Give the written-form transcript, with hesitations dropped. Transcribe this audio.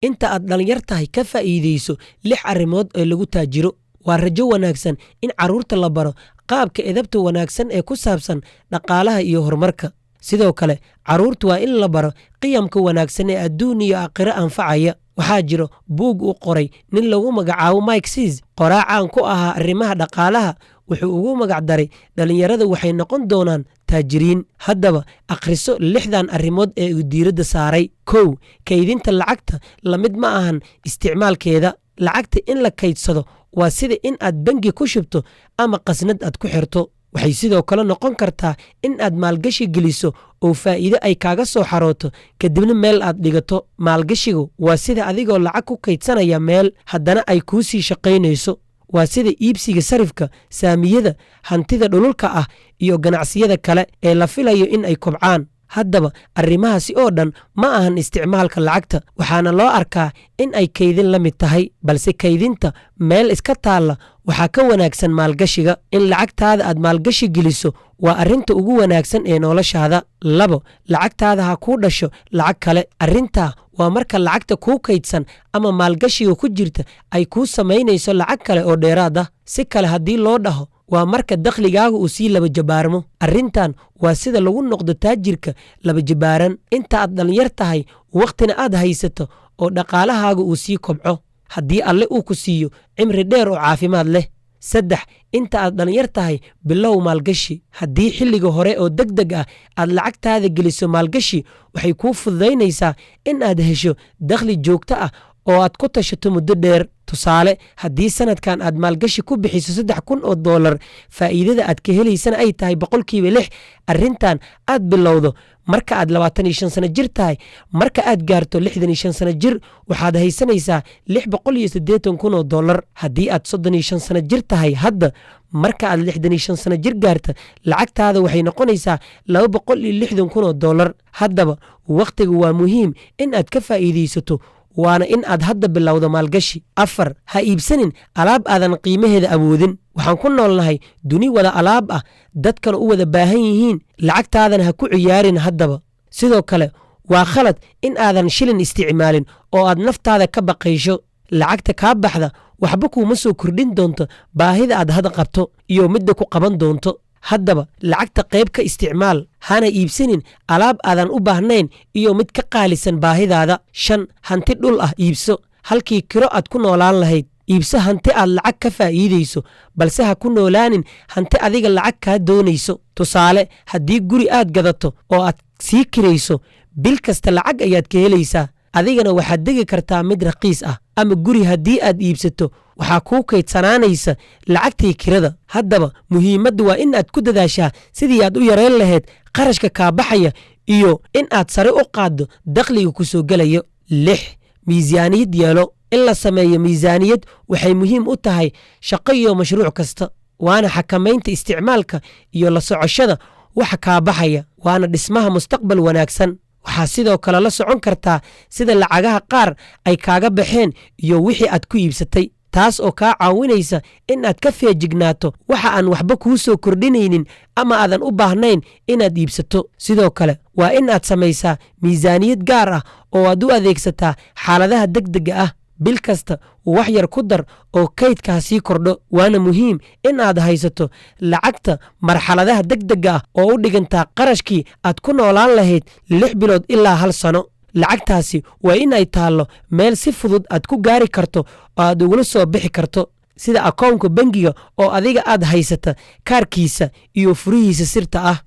inta aad dhalinyar tahay ka faa'iideyso 6 arrimood oo lagu taajiro. waa rajo wanaagsan in carruurta la baro qaabka edabta wanaagsan ee ku saabsan dhaqaalaha iyo horumarka. sidoo kale carruurtu waa in la baro qiyamka wanaagsan ee adduun iyo aakhiro anfacaya. waxaa jiro buug uu qoray nin lagu magacaabo Mike Sees, qoraa caan ku ahaa arrimaha dhaqaalaha. wuxuu ugu magac daray dhalinyarada waxay noqon doonaan taajiriin. haddaba akhriso 6dan arrimood ee uu diiradda saaray. 1. kaydinta lacagta la mid ma ahan isticmaalkeeda. lacagta in la kaydsado waa sida in aad bangi ku shubto ama qasnad aad ku xirto. waxay sidoo kale noqon kartaa in aad maalgashi geliso oo faa'iido ay kaaga soo xarooto kadibna meel aad dhigato. maalgashigu waa sida adigoo lacag ku kaydsanaya meel haddana ay kuu sii shaqaynayso. waa sida iibsiga sarifka, saamiyada, hantida dhululka ah iyo ganacsiyada kale ee la filayo in ay kobcaan. haddaba arrimahaasi oo dhan ma ahan isticmaalka lacagta, waxaana loo arkaa in ay kaydin la mid tahay. balse kaydinta meel iska taalla waxaa ka wanaagsan maalgashiga. in lacagtaada aad maalgashi geliso waa arrinta ugu wanaagsan ee noloshaada. 2. lacagtaada ha kuu dhasho lacag kale. arrintaa waa marka lacagta kuu kaydsan ama maalgashiga ku jirta ay kuu samaynayso lacag kale oo dheeraad ah. si kale haddii loo dhaho waa marka dakhligaaga uu sii laba jabaarmo. arrintan waa sida lagu noqdo taajirka laba jabaaran. inta aad dhalinyar tahay wakhtina aad haysato oo dhaqaalahaaga uu sii kobco haddii alle uu ku siiyo cimri dheer oo caafimaad leh. 3. inta aad dhalinyar tahay bilow maalgashi. haddii xilliga hore oo degdeg ah aad lacagtaada geliso maalgashi waxay kuu fududaynaysaa in aad hesho dakhli joogto ah oo aad ku tashato muddo dheer. tusaale, haddii sanadkan aad maalgashi ku bixiso $3,000 faa'iidada aad ka helaysana ay tahay 6%, arrintan aad bilowdo marka aad 25 sano jir tahay. marka aad gaarto 65 sano jir waxaad haysanaysaa $680,000. haddii aad 35 sano jir tahay hadda, marka aad 65 sano jir gaarta lacagtaada waxay noqonaysaa $260,000. haddaba wakhtiga waa muhiim in aad ka faa'iidaysato, waana in aad hadda bilowdo maalgashi. 4. ha iibsanin alaab aadan qiimaheeda awoodin. waxaan ku noolnahay duni wada alaab ah, dadkana u wada baahan yihiin. lacagtaadana ha ku ciyaarin haddaba. sidoo kale waa khalad in aadan shilin isticmaalin oo aad naftaada ka baqaysho. lacagta kaa baxda waxba kuuma soo kordhin doonto baahida aad hadda qabto iyo midda ku qaban doonto. haddaba lacagta qayb ka isticmaal. hana iibsanin alaab aadan u baahnayn iyo mid ka qaalisan baahidaada. 5. hanti dhul ah iibso halkii kiro aad ku noolaan lahayd. iibso hanti aad lacag ka faa'iidayso, balse ha ku noolaanin hanti adiga lacag kaa doonayso. tusaale, haddii guri aad gadato oo aad sii kirayso, bil kasta lacag ayaad ka helaysaa. adigana waxaad degi kartaa mid raqiis ah. ama guri haddii aad iibsato waxaa kuu kaydsanaanaysa lacagtii kirada. haddaba muhiimaddu waa in aad ku dadaashaa sidii aad u yareyn lahayd qarashka kaa baxaya iyo in aad sare u qaaddo dakhliga ku soo gelayo. 6. miisaaniyad yeelo. in la sameeyo miisaaniyad waxay muhiim u tahay shaqo iyo mashruuc kasta, waana xakamaynta isticmaalka iyo la socoshada waxa kaa baxaya, waana dhismaha mustaqbal wanaagsan. waxaa sidoo kale la socon kartaa sida lacagaha qaar ay kaaga baxeen iyo wixii aad ku iibsatay, taas oo kaa caawinaysa in aad ka feejignaato waxa aan waxba kuu soo kordhinaynin ama aadan u baahnayn inaad iibsato. sidoo kale waa in aad samaysaa miisaaniyad gaar ah oo aad u adeegsataa xaaladaha degdega ah. bil kasta wax yar ku dar oo kaydkaa sii kordho. waana muhiim in aad haysato lacagta marxaladaha degdega ah oo u dhigantaa qarashkii aad ku noolaan lahayd 6 bilood ilaa 1 sano. lacagtaasi waa in ay taallo meel si fudud aad ku gaari karto oo aad ugula soo bixi karto, sida akoonka bangiga oo adiga aad haysata kaarkiisa iyo furihiisa sirta ah.